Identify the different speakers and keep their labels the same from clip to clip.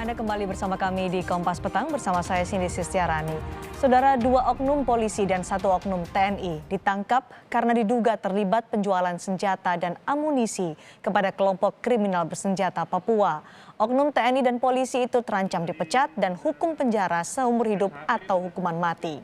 Speaker 1: Anda kembali bersama kami di Kompas Petang bersama saya Cindy Sistiarani. Saudara, 2 oknum polisi dan 1 oknum TNI ditangkap karena diduga terlibat penjualan senjata dan amunisi kepada kelompok kriminal bersenjata Papua. Oknum TNI dan polisi itu terancam dipecat dan hukum penjara seumur hidup atau hukuman mati.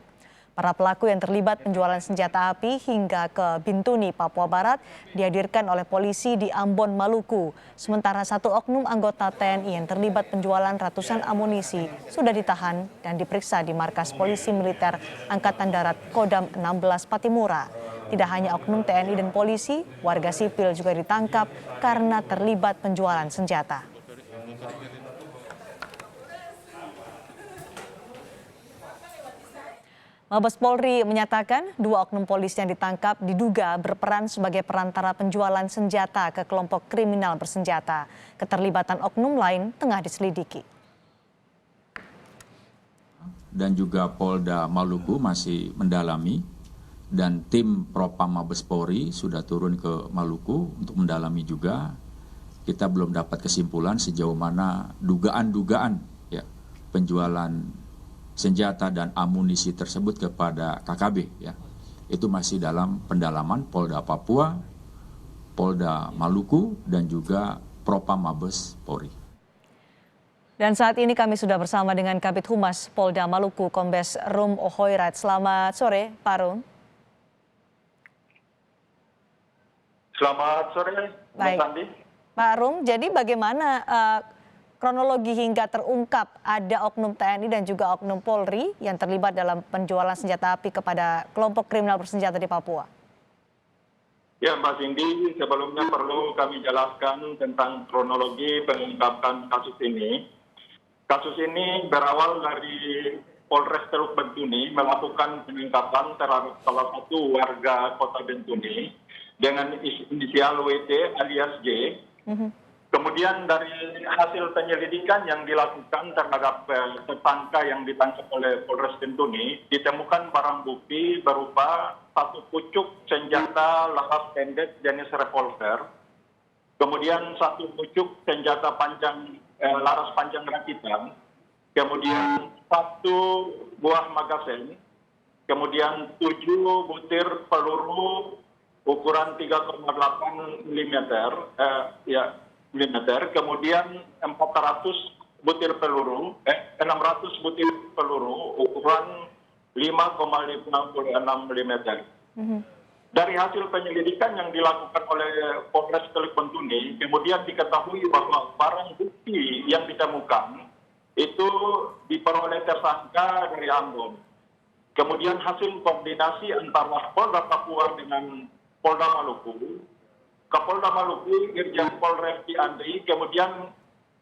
Speaker 1: Para pelaku yang terlibat penjualan senjata api hingga ke Bintuni, Papua Barat dihadirkan oleh polisi di Ambon, Maluku. Sementara 1 oknum anggota TNI yang terlibat penjualan ratusan amunisi sudah ditahan dan diperiksa di markas polisi militer Angkatan Darat Kodam 16 Patimura. Tidak hanya oknum TNI dan polisi, warga sipil juga ditangkap karena terlibat penjualan senjata. Mabes Polri menyatakan 2 oknum polisi yang ditangkap diduga berperan sebagai perantara penjualan senjata ke kelompok kriminal bersenjata. Keterlibatan oknum lain tengah diselidiki.
Speaker 2: Dan juga Polda Maluku masih mendalami dan tim Propam Mabes Polri sudah turun ke Maluku untuk mendalami juga. Kita belum dapat kesimpulan sejauh mana dugaan-dugaan penjualan senjata dan amunisi tersebut kepada KKB itu masih dalam pendalaman Polda Papua, Polda Maluku dan juga Propam Mabes Polri.
Speaker 1: Dan saat ini kami sudah bersama dengan Kabid Humas Polda Maluku, Kombes Rum Ohoirat. Selamat sore, Pak Rum.
Speaker 3: Selamat sore, Mbak Sandi.
Speaker 1: Pak Rum, jadi bagaimana kronologi hingga terungkap ada oknum TNI dan juga oknum Polri yang terlibat dalam penjualan senjata api kepada kelompok kriminal bersenjata di Papua?
Speaker 3: Ya, Mbak Cindy, sebelumnya perlu kami jelaskan tentang kronologi pengungkapan kasus ini. Kasus ini berawal dari Polres Teluk Bintuni melakukan penangkapan terhadap salah satu warga kota Bintuni dengan inisial WT alias J. Kemudian dari hasil penyelidikan yang dilakukan terhadap tersangka yang ditangkap oleh Polres Bintuni, ditemukan barang bukti berupa 1 pucuk senjata laras pendek jenis revolver, kemudian 1 pucuk senjata panjang laras panjang rakitan, kemudian 1 buah magasin, kemudian 7 butir peluru ukuran 3,8 mm, kemudian 600 butir peluru ukuran 5,56 mm. Dari hasil penyelidikan yang dilakukan oleh Polres Teluk Bintuni, kemudian diketahui bahwa barang bukti yang ditemukan itu diperoleh tersangka dari Ambon. Kemudian hasil koordinasi antara Polda Papua dengan Polda Maluku, Kapolda Maluku, Irjen Pol Refdi Andri, kemudian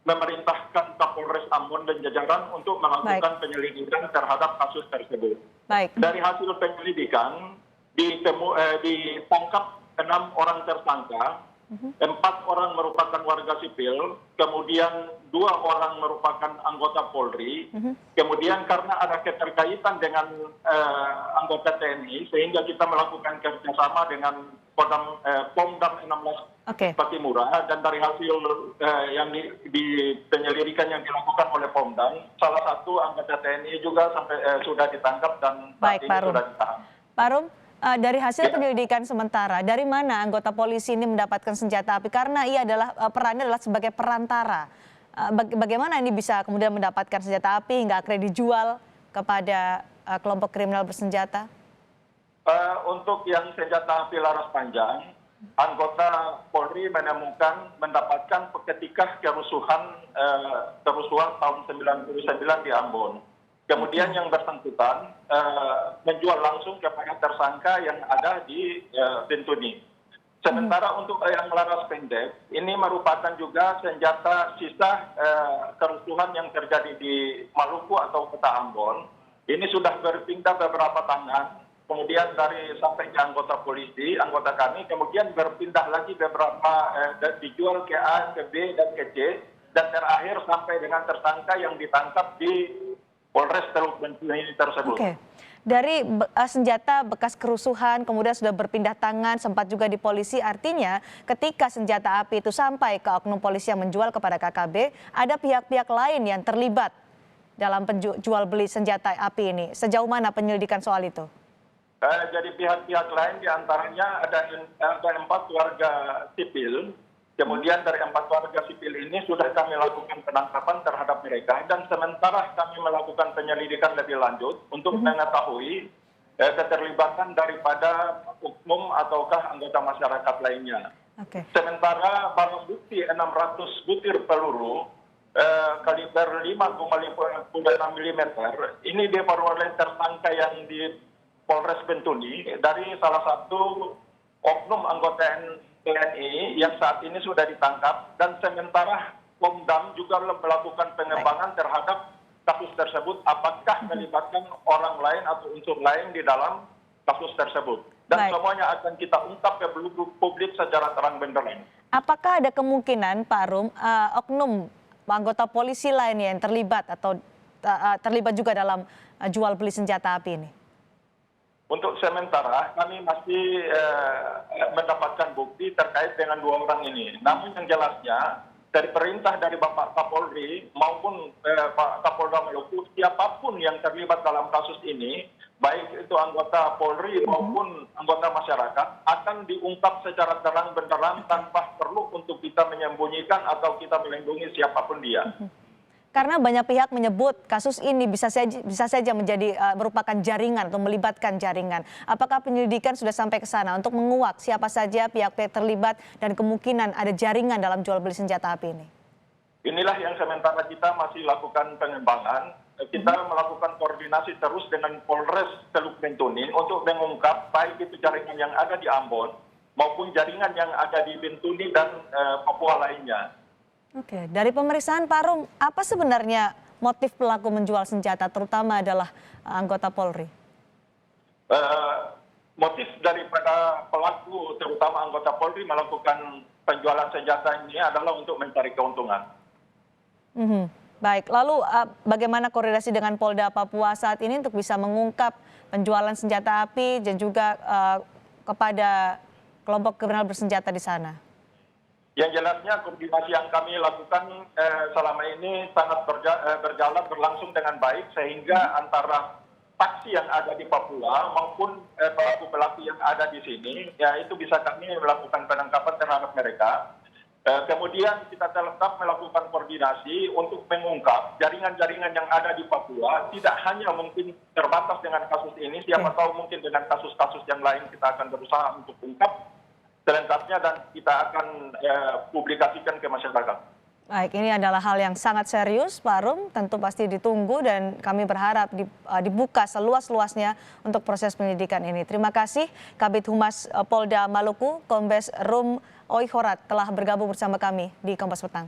Speaker 3: memerintahkan Kapolres Ambon dan jajaran untuk melakukan penyelidikan terhadap kasus tersebut. Dari hasil penyelidikan, ditangkap 6 orang tersangka, 4 orang merupakan warga sipil, kemudian 2 orang merupakan anggota Polri, kemudian karena ada keterkaitan dengan anggota TNI, sehingga kita melakukan kerjasama dengan Pomdam 16 Patimura, dan dari hasil yang di penyelidikan yang dilakukan oleh Pomdam, salah satu anggota TNI juga sudah ditangkap dan saat ini sudah ditahan.
Speaker 1: Pak Rum, dari hasil penyelidikan sementara, dari mana anggota polisi ini mendapatkan senjata api? Karena ia perannya adalah sebagai perantara. Bagaimana ini bisa kemudian mendapatkan senjata api hingga akhirnya dijual kepada kelompok kriminal bersenjata?
Speaker 3: Untuk yang senjata api laras panjang, anggota Polri mendapatkan ketika kerusuhan tahun 99 di Ambon. Kemudian yang bersangkutan menjual langsung kepada tersangka yang ada di Bintuni. Sementara untuk yang laras pendek, ini merupakan juga senjata sisa kerusuhan yang terjadi di Maluku atau Kota Ambon. Ini sudah berpindah beberapa tangan, kemudian sampai ke anggota polisi, anggota kami, kemudian berpindah lagi beberapa dijual ke A, ke B, dan ke C, dan terakhir sampai dengan tersangka yang ditangkap di Polres Teluk Bintuni tersebut.
Speaker 1: Dari senjata bekas kerusuhan kemudian sudah berpindah tangan, sempat juga di polisi, artinya ketika senjata api itu sampai ke oknum polisi yang menjual kepada KKB, ada pihak-pihak lain yang terlibat dalam jual beli senjata api ini. Sejauh mana penyelidikan soal itu?
Speaker 3: Jadi pihak-pihak lain diantaranya ada 4 warga sipil. Kemudian dari 4 warga sipil ini sudah kami lakukan penangkapan terhadap mereka dan sementara kami melakukan penyelidikan lebih lanjut untuk mengetahui keterlibatan daripada oknum ataukah anggota masyarakat lainnya.
Speaker 1: Oke.
Speaker 3: Sementara barang bukti 600 butir peluru kaliber 5,56 mm ini diperoleh tersangka yang di Polres Bentuni dari salah satu oknum anggota TNI yang saat ini sudah ditangkap dan sementara Pomdam juga melakukan pengembangan terhadap kasus tersebut apakah melibatkan orang lain atau unsur lain di dalam kasus tersebut dan semuanya akan kita ungkap ke publik secara terang benderang.
Speaker 1: Apakah ada kemungkinan Pak Rum oknum anggota polisi lain yang terlibat atau terlibat juga dalam jual beli senjata api ini?
Speaker 3: Untuk sementara kami masih mendapatkan bukti terkait dengan 2 orang ini. Namun yang jelasnya dari perintah dari Bapak Kapolri maupun Pak Kapolda Maluku, siapapun yang terlibat dalam kasus ini, baik itu anggota Polri maupun anggota masyarakat, akan diungkap secara terang benderang tanpa perlu untuk kita menyembunyikan atau kita melindungi siapapun dia.
Speaker 1: Karena banyak pihak menyebut kasus ini bisa saja menjadi merupakan jaringan atau melibatkan jaringan. Apakah penyelidikan sudah sampai ke sana untuk menguak siapa saja pihak-pihak terlibat dan kemungkinan ada jaringan dalam jual beli senjata api ini?
Speaker 3: Inilah yang sementara kita masih lakukan pengembangan. Kita melakukan koordinasi terus dengan Polres Teluk Bentuni untuk mengungkap baik itu jaringan yang ada di Ambon maupun jaringan yang ada di Bentuni dan Papua lainnya.
Speaker 1: Oke, dari pemeriksaan Pak Rum, apa sebenarnya motif pelaku menjual senjata, terutama adalah anggota Polri?
Speaker 3: Motif daripada pelaku, terutama anggota Polri, melakukan penjualan senjata ini adalah untuk mencari keuntungan.
Speaker 1: Baik, lalu bagaimana koordinasi dengan Polda Papua saat ini untuk bisa mengungkap penjualan senjata api dan juga kepada kelompok kriminal bersenjata di sana?
Speaker 3: Yang jelasnya koordinasi yang kami lakukan selama ini sangat berjalan berlangsung dengan baik sehingga antara saksi yang ada di Papua maupun pelaku-pelaku yang ada di sini ya itu bisa kami melakukan penangkapan terhadap mereka. Kemudian kita tetap melakukan koordinasi untuk mengungkap jaringan-jaringan yang ada di Papua tidak hanya mungkin terbatas dengan kasus ini, siapa tahu mungkin dengan kasus-kasus yang lain kita akan berusaha untuk ungkap selengkapnya dan kita akan publikasikan ke masyarakat.
Speaker 1: Baik, ini adalah hal yang sangat serius, Pak Rum. Tentu pasti ditunggu dan kami berharap dibuka seluas-luasnya untuk proses penyelidikan ini. Terima kasih Kabid Humas Polda Maluku, Kombes Rum Oihorat telah bergabung bersama kami di Kompas Petang.